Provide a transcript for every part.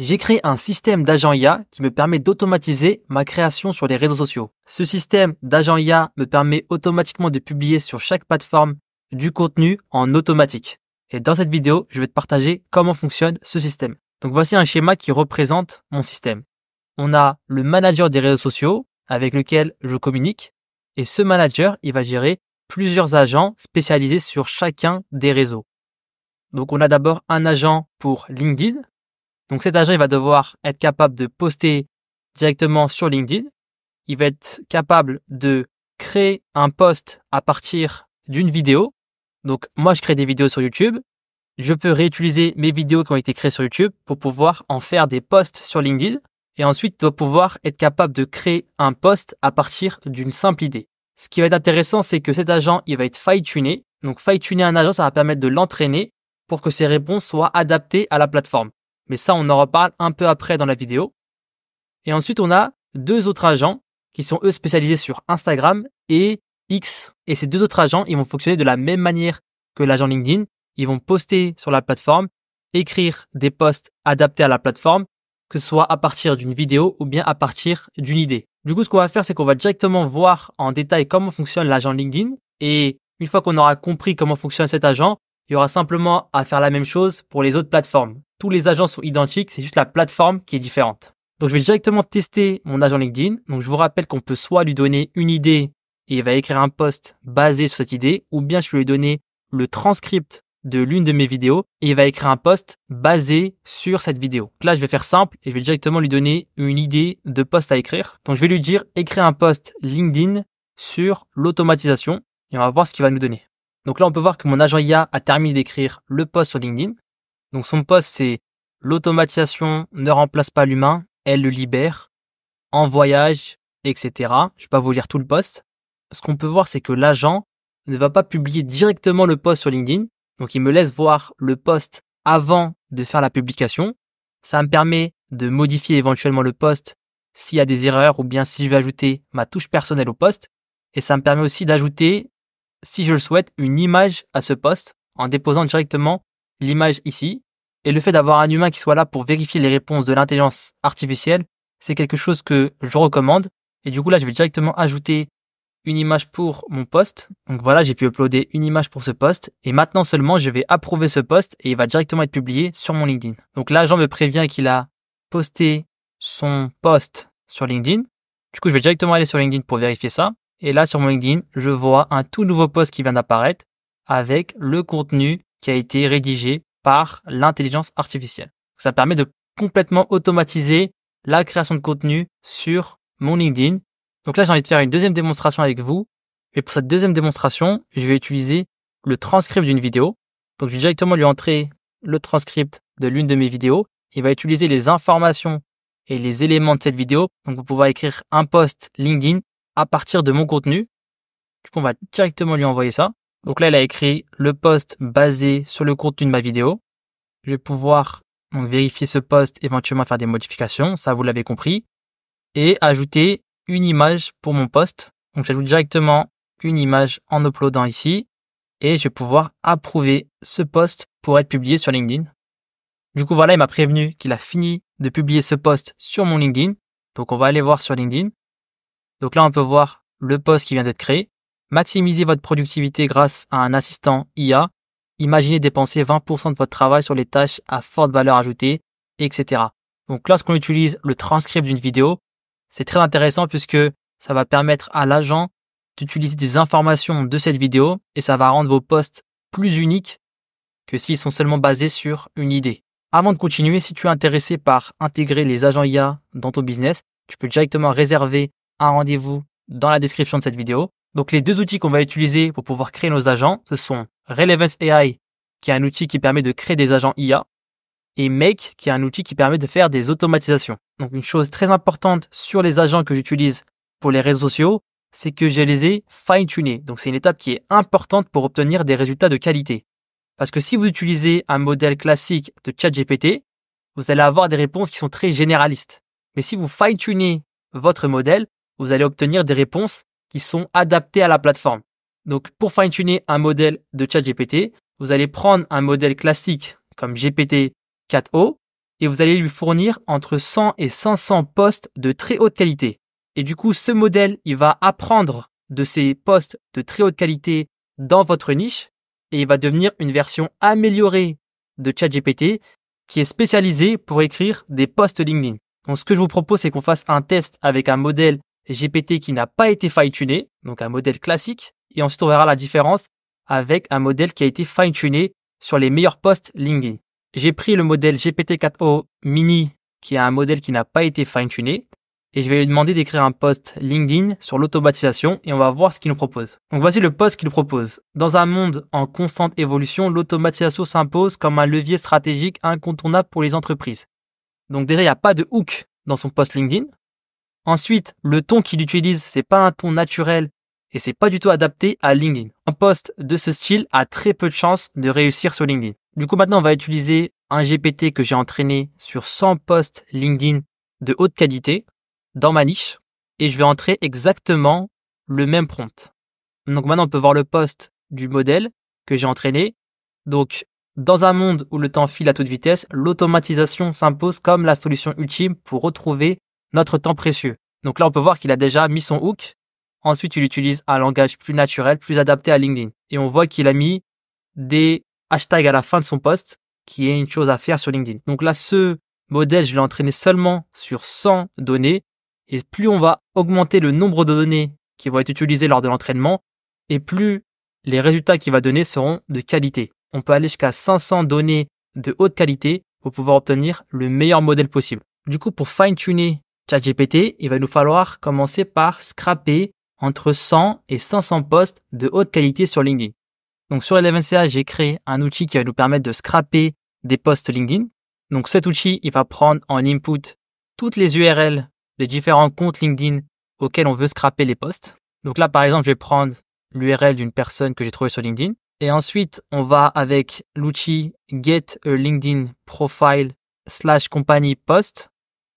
J'ai créé un système d'agent IA qui me permet d'automatiser ma création sur les réseaux sociaux. Ce système d'agent IA me permet automatiquement de publier sur chaque plateforme du contenu en automatique. Et dans cette vidéo, je vais te partager comment fonctionne ce système. Donc voici un schéma qui représente mon système. On a le manager des réseaux sociaux avec lequel je communique. Et ce manager, il va gérer plusieurs agents spécialisés sur chacun des réseaux. Donc on a d'abord un agent pour LinkedIn. Donc cet agent, il va devoir être capable de poster directement sur LinkedIn. Il va être capable de créer un post à partir d'une vidéo. Donc moi, je crée des vidéos sur YouTube. Je peux réutiliser mes vidéos qui ont été créées sur YouTube pour pouvoir en faire des posts sur LinkedIn. Et ensuite, il doit pouvoir être capable de créer un post à partir d'une simple idée. Ce qui va être intéressant, c'est que cet agent, il va être fine-tuné. Donc fine-tuner un agent, ça va permettre de l'entraîner pour que ses réponses soient adaptées à la plateforme. Mais ça, on en reparle un peu après dans la vidéo. Et ensuite, on a deux autres agents qui sont eux spécialisés sur Instagram et X. Et ces deux autres agents, ils vont fonctionner de la même manière que l'agent LinkedIn. Ils vont poster sur la plateforme, écrire des posts adaptés à la plateforme, que ce soit à partir d'une vidéo ou bien à partir d'une idée. Du coup, ce qu'on va faire, c'est qu'on va directement voir en détail comment fonctionne l'agent LinkedIn. Et une fois qu'on aura compris comment fonctionne cet agent, il y aura simplement à faire la même chose pour les autres plateformes. Tous les agents sont identiques, c'est juste la plateforme qui est différente. Donc, je vais directement tester mon agent LinkedIn. Donc, je vous rappelle qu'on peut soit lui donner une idée et il va écrire un post basé sur cette idée, ou bien je peux lui donner le transcript de l'une de mes vidéos et il va écrire un post basé sur cette vidéo. Donc là, je vais faire simple et je vais directement lui donner une idée de post à écrire. Donc, je vais lui dire écrire un post LinkedIn sur l'automatisation et on va voir ce qu'il va nous donner. Donc là, on peut voir que mon agent IA a terminé d'écrire le post sur LinkedIn. Donc son post, c'est l'automatisation ne remplace pas l'humain, elle le libère, en voyage, etc. Je vais pas vous lire tout le post. Ce qu'on peut voir, c'est que l'agent ne va pas publier directement le post sur LinkedIn. Donc il me laisse voir le post avant de faire la publication. Ça me permet de modifier éventuellement le post s'il y a des erreurs ou bien si je vais ajouter ma touche personnelle au post. Et ça me permet aussi d'ajouter, si je le souhaite, une image à ce post en déposant directement l'image ici. Et le fait d'avoir un humain qui soit là pour vérifier les réponses de l'intelligence artificielle, c'est quelque chose que je recommande. Et du coup, là, je vais directement ajouter une image pour mon post. Donc voilà, j'ai pu uploader une image pour ce post. Et maintenant seulement, je vais approuver ce post et il va directement être publié sur mon LinkedIn. Donc l'agent me prévient qu'il a posté son post sur LinkedIn. Du coup, je vais directement aller sur LinkedIn pour vérifier ça. Et là, sur mon LinkedIn, je vois un tout nouveau post qui vient d'apparaître avec le contenu qui a été rédigé par l'intelligence artificielle. Ça permet de complètement automatiser la création de contenu sur mon LinkedIn. Donc là, j'ai envie de faire une deuxième démonstration avec vous. Et pour cette deuxième démonstration, je vais utiliser le transcript d'une vidéo. Donc, je vais directement lui entrer le transcript de l'une de mes vidéos. Il va utiliser les informations et les éléments de cette vidéo. Donc, vous pouvez écrire un post LinkedIn à partir de mon contenu. Du coup, on va directement lui envoyer ça. Donc là, il a écrit le post basé sur le contenu de ma vidéo. Je vais pouvoir vérifier ce post, éventuellement faire des modifications, ça vous l'avez compris, et ajouter une image pour mon post. Donc j'ajoute directement une image en uploadant ici et je vais pouvoir approuver ce post pour être publié sur LinkedIn. Du coup, voilà, il m'a prévenu qu'il a fini de publier ce post sur mon LinkedIn. Donc on va aller voir sur LinkedIn. Donc là, on peut voir le post qui vient d'être créé. Maximisez votre productivité grâce à un assistant IA. Imaginez dépenser 20% de votre travail sur les tâches à forte valeur ajoutée, etc. Donc lorsqu'on utilise le transcript d'une vidéo, c'est très intéressant puisque ça va permettre à l'agent d'utiliser des informations de cette vidéo et ça va rendre vos posts plus uniques que s'ils sont seulement basés sur une idée. Avant de continuer, si tu es intéressé par intégrer les agents IA dans ton business, tu peux directement réserver un rendez-vous dans la description de cette vidéo. Donc les deux outils qu'on va utiliser pour pouvoir créer nos agents, ce sont Relevance AI, qui est un outil qui permet de créer des agents IA, et Make, qui est un outil qui permet de faire des automatisations. Donc une chose très importante sur les agents que j'utilise pour les réseaux sociaux, c'est que je les ai fine-tunés. Donc c'est une étape qui est importante pour obtenir des résultats de qualité. Parce que si vous utilisez un modèle classique de ChatGPT, vous allez avoir des réponses qui sont très généralistes. Mais si vous fine-tunez votre modèle, vous allez obtenir des réponses qui sont adaptées à la plateforme. Donc, pour fine-tuner un modèle de ChatGPT, vous allez prendre un modèle classique comme GPT-4o et vous allez lui fournir entre 100 et 500 posts de très haute qualité. Et du coup, ce modèle, il va apprendre de ces posts de très haute qualité dans votre niche et il va devenir une version améliorée de ChatGPT qui est spécialisée pour écrire des posts LinkedIn. Donc, ce que je vous propose, c'est qu'on fasse un test avec un modèle GPT qui n'a pas été fine-tuné, donc un modèle classique, et ensuite on verra la différence avec un modèle qui a été fine-tuné sur les meilleurs posts LinkedIn. J'ai pris le modèle GPT-4o mini, qui est un modèle qui n'a pas été fine-tuné, et je vais lui demander d'écrire un post LinkedIn sur l'automatisation et on va voir ce qu'il nous propose. Donc voici le post qu'il nous propose. Dans un monde en constante évolution, l'automatisation s'impose comme un levier stratégique incontournable pour les entreprises. Donc déjà, il n'y a pas de hook dans son post LinkedIn. Ensuite, le ton qu'il utilise, c'est pas un ton naturel et c'est pas du tout adapté à LinkedIn. Un post de ce style a très peu de chances de réussir sur LinkedIn. Du coup, maintenant, on va utiliser un GPT que j'ai entraîné sur 100 posts LinkedIn de haute qualité dans ma niche et je vais entrer exactement le même prompt. Donc maintenant, on peut voir le post du modèle que j'ai entraîné. Donc, dans un monde où le temps file à toute vitesse, l'automatisation s'impose comme la solution ultime pour retrouver notre temps précieux. Donc là, on peut voir qu'il a déjà mis son hook. Ensuite, il utilise un langage plus naturel, plus adapté à LinkedIn. Et on voit qu'il a mis des hashtags à la fin de son post, qui est une chose à faire sur LinkedIn. Donc là, ce modèle, je l'ai entraîné seulement sur 100 données. Et plus on va augmenter le nombre de données qui vont être utilisées lors de l'entraînement, et plus les résultats qu'il va donner seront de qualité. On peut aller jusqu'à 500 données de haute qualité pour pouvoir obtenir le meilleur modèle possible. Du coup, pour fine-tuner ChatGPT, il va nous falloir commencer par scraper entre 100 et 500 posts de haute qualité sur LinkedIn. Donc sur Eleven.ca, j'ai créé un outil qui va nous permettre de scraper des posts LinkedIn. Donc cet outil, il va prendre en input toutes les URL des différents comptes LinkedIn auxquels on veut scraper les posts. Donc là, par exemple, je vais prendre l'URL d'une personne que j'ai trouvée sur LinkedIn. Et ensuite, on va avec l'outil Get a LinkedIn Profile /company post.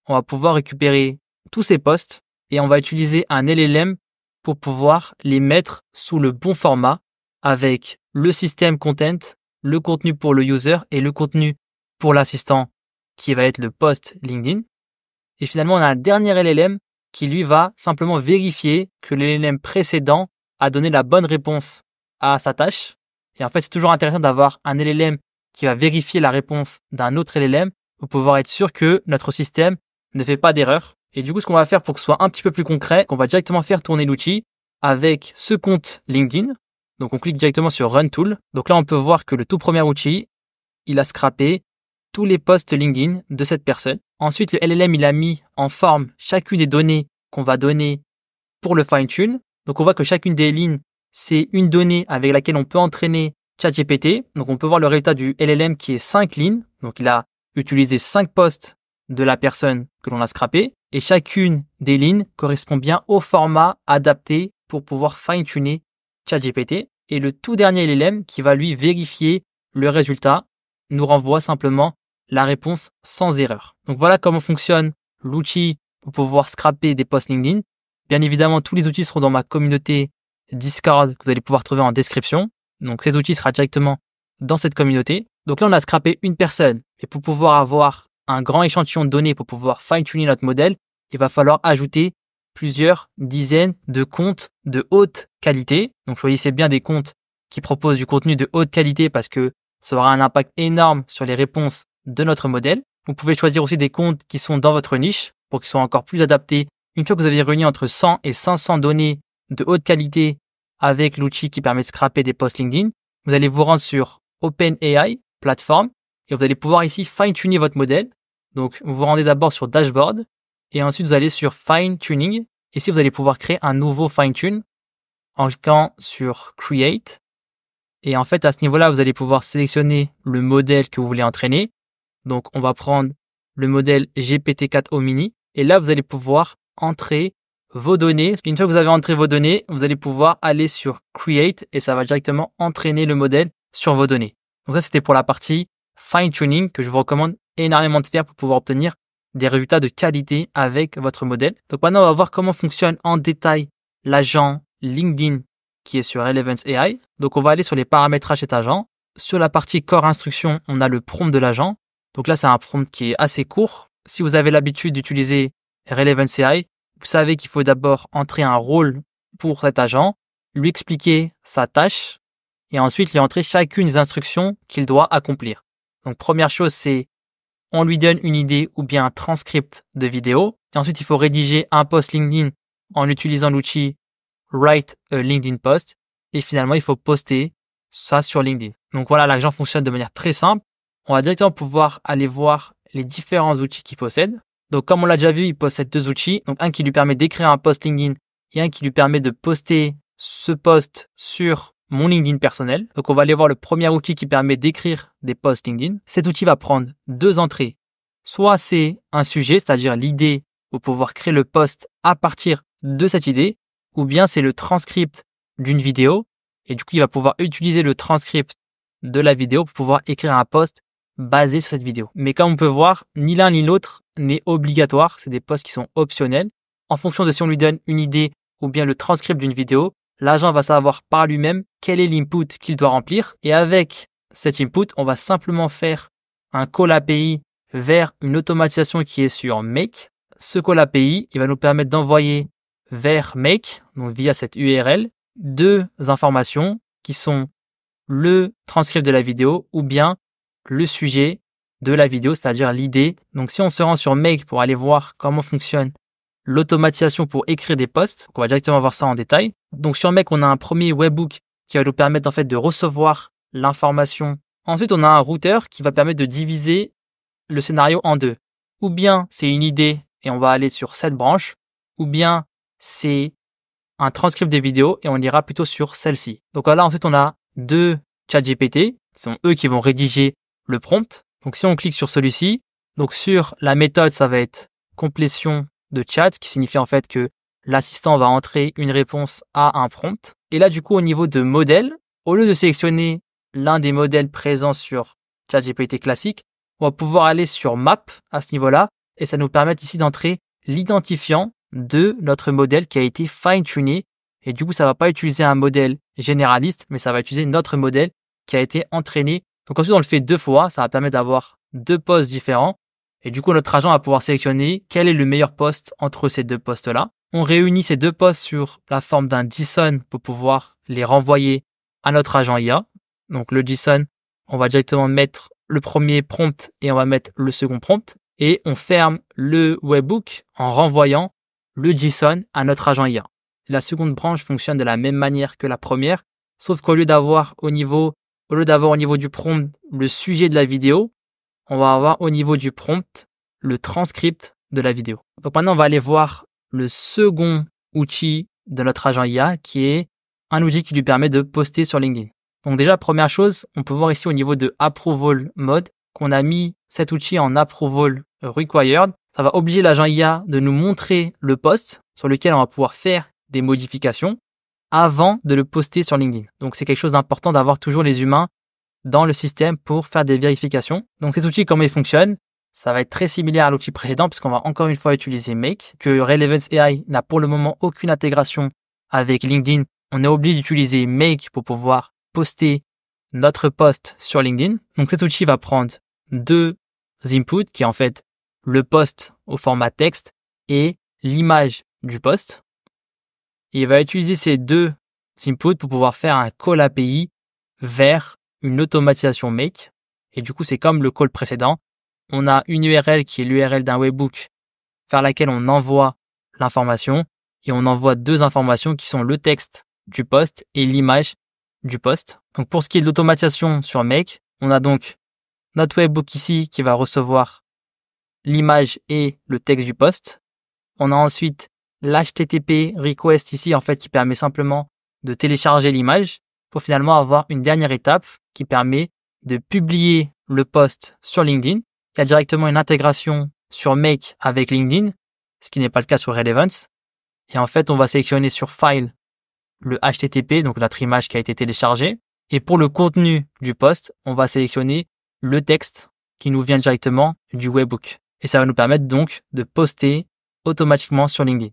On va pouvoir récupérer tous ces posts et on va utiliser un LLM pour pouvoir les mettre sous le bon format avec le système content, le contenu pour le user et le contenu pour l'assistant qui va être le post LinkedIn. Et finalement, on a un dernier LLM qui lui va simplement vérifier que le LLM précédent a donné la bonne réponse à sa tâche. Et en fait, c'est toujours intéressant d'avoir un LLM qui va vérifier la réponse d'un autre LLM pour pouvoir être sûr que notre système ne fait pas d'erreur. Et du coup, ce qu'on va faire pour que ce soit un petit peu plus concret, on va directement faire tourner l'outil avec ce compte LinkedIn. Donc, on clique directement sur Run Tool. Donc là, on peut voir que le tout premier outil, il a scrappé tous les posts LinkedIn de cette personne. Ensuite, le LLM, il a mis en forme chacune des données qu'on va donner pour le fine-tune. Donc, on voit que chacune des lignes, c'est une donnée avec laquelle on peut entraîner ChatGPT. Donc, on peut voir le résultat du LLM qui est 5 lignes. Donc, il a utilisé 5 posts de la personne que l'on a scrappé. Et chacune des lignes correspond bien au format adapté pour pouvoir fine-tuner ChatGPT. Et le tout dernier LLM qui va lui vérifier le résultat nous renvoie simplement la réponse sans erreur. Donc voilà comment fonctionne l'outil pour pouvoir scraper des posts LinkedIn. Bien évidemment, tous les outils seront dans ma communauté Discord que vous allez pouvoir trouver en description. Donc ces outils seront directement dans cette communauté. Donc là, on a scrappé une personne. Et pour pouvoir avoir un grand échantillon de données pour pouvoir fine-tuner notre modèle, il va falloir ajouter plusieurs dizaines de comptes de haute qualité. Donc choisissez bien des comptes qui proposent du contenu de haute qualité parce que ça aura un impact énorme sur les réponses de notre modèle. Vous pouvez choisir aussi des comptes qui sont dans votre niche pour qu'ils soient encore plus adaptés. Une fois que vous avez réuni entre 100 et 500 données de haute qualité avec l'outil qui permet de scraper des posts LinkedIn, vous allez vous rendre sur OpenAI, plateforme, et vous allez pouvoir ici fine-tuner votre modèle. Donc, vous vous rendez d'abord sur Dashboard et ensuite vous allez sur Fine Tuning. Ici, vous allez pouvoir créer un nouveau fine-tune en cliquant sur Create. Et en fait, à ce niveau-là, vous allez pouvoir sélectionner le modèle que vous voulez entraîner. Donc, on va prendre le modèle GPT-4o mini. Et là, vous allez pouvoir entrer vos données. Une fois que vous avez entré vos données, vous allez pouvoir aller sur Create et ça va directement entraîner le modèle sur vos données. Donc ça, c'était pour la partie fine-tuning que je vous recommande énormément de faire pour pouvoir obtenir des résultats de qualité avec votre modèle. Donc maintenant, on va voir comment fonctionne en détail l'agent LinkedIn qui est sur Eleven.ai. Donc on va aller sur les paramétrages de cet agent. Sur la partie Core Instruction, on a le prompt de l'agent. Donc là, c'est un prompt qui est assez court. Si vous avez l'habitude d'utiliser Relevance AI, vous savez qu'il faut d'abord entrer un rôle pour cet agent, lui expliquer sa tâche et ensuite lui entrer chacune des instructions qu'il doit accomplir. Donc première chose, c'est on lui donne une idée ou bien un transcript de vidéo. Et ensuite, il faut rédiger un post LinkedIn en utilisant l'outil Write a LinkedIn Post. Et finalement, il faut poster ça sur LinkedIn. Donc voilà, l'agent fonctionne de manière très simple. On va directement pouvoir aller voir les différents outils qu'il possède. Donc comme on l'a déjà vu, il possède deux outils. Donc un qui lui permet d'écrire un post LinkedIn et un qui lui permet de poster ce post sur mon LinkedIn personnel. Donc on va aller voir le premier outil qui permet d'écrire des posts LinkedIn. Cet outil va prendre deux entrées. Soit c'est un sujet, c'est-à-dire l'idée pour pouvoir créer le post à partir de cette idée, ou bien c'est le transcript d'une vidéo. Et du coup, il va pouvoir utiliser le transcript de la vidéo pour pouvoir écrire un post basé sur cette vidéo. Mais comme on peut voir, ni l'un ni l'autre n'est obligatoire. C'est des posts qui sont optionnels. En fonction de si on lui donne une idée ou bien le transcript d'une vidéo, l'agent va savoir par lui-même quel est l'input qu'il doit remplir. Et avec cet input, on va simplement faire un call API vers une automatisation qui est sur Make. Ce call API, il va nous permettre d'envoyer vers Make, donc via cette URL, deux informations qui sont le transcript de la vidéo ou bien le sujet de la vidéo, c'est-à-dire l'idée. Donc si on se rend sur Make pour aller voir comment fonctionne l'automatisation pour écrire des posts, on va directement voir ça en détail. Donc sur Make, on a un premier webhook qui va nous permettre en fait de recevoir l'information. Ensuite, on a un routeur qui va permettre de diviser le scénario en deux. Ou bien c'est une idée et on va aller sur cette branche, ou bien c'est un transcript des vidéos et on ira plutôt sur celle-ci. Donc là, ensuite, on a deux ChatGPT. Ce sont eux qui vont rédiger le prompt. Donc si on clique sur celui-ci, donc sur la méthode, ça va être complétion de chat, qui signifie en fait que l'assistant va entrer une réponse à un prompt. Et là, du coup, au niveau de modèle, au lieu de sélectionner l'un des modèles présents sur ChatGPT classique, on va pouvoir aller sur Map à ce niveau-là et ça nous permet ici d'entrer l'identifiant de notre modèle qui a été fine-tuné. Et du coup, ça va pas utiliser un modèle généraliste, mais ça va utiliser notre modèle qui a été entraîné. Donc ensuite, on le fait deux fois. Ça va permettre d'avoir deux posts différents. Et du coup, notre agent va pouvoir sélectionner quel est le meilleur post entre ces deux posts-là. On réunit ces deux posts sur la forme d'un JSON pour pouvoir les renvoyer à notre agent IA. Donc le JSON, on va directement mettre le premier prompt et on va mettre le second prompt. Et on ferme le webhook en renvoyant le JSON à notre agent IA. La seconde branche fonctionne de la même manière que la première, sauf qu'au lieu d'avoir au niveau du prompt le sujet de la vidéo, on va avoir au niveau du prompt le transcript de la vidéo. Donc maintenant, on va aller voir le second outil de notre agent IA qui est un outil qui lui permet de poster sur LinkedIn. Donc déjà, première chose, on peut voir ici au niveau de Approval Mode qu'on a mis cet outil en Approval Required. Ça va obliger l'agent IA de nous montrer le post sur lequel on va pouvoir faire des modifications avant de le poster sur LinkedIn. Donc c'est quelque chose d'important d'avoir toujours les humains dans le système pour faire des vérifications. Donc cet outil, comment il fonctionne? Ça va être très similaire à l'outil précédent puisqu'on va encore une fois utiliser Make, que Relevance AI n'a pour le moment aucune intégration avec LinkedIn. On est obligé d'utiliser Make pour pouvoir poster notre post sur LinkedIn. Donc cet outil va prendre deux inputs qui est en fait le post au format texte et l'image du post. Et il va utiliser ces deux inputs pour pouvoir faire un call API vers une automatisation Make. Et du coup, c'est comme le call précédent. On a une URL qui est l'URL d'un webhook vers laquelle on envoie l'information et on envoie deux informations qui sont le texte du post et l'image du post. Donc pour ce qui est de l'automatisation sur Make, on a donc notre webhook ici qui va recevoir l'image et le texte du post. On a ensuite l'HTTP request ici en fait qui permet simplement de télécharger l'image pour finalement avoir une dernière étape qui permet de publier le post sur LinkedIn. Il y a directement une intégration sur Make avec LinkedIn, ce qui n'est pas le cas sur Relevance. Et en fait, on va sélectionner sur File le HTTP, donc notre image qui a été téléchargée. Et pour le contenu du post, on va sélectionner le texte qui nous vient directement du webhook. Et ça va nous permettre donc de poster automatiquement sur LinkedIn.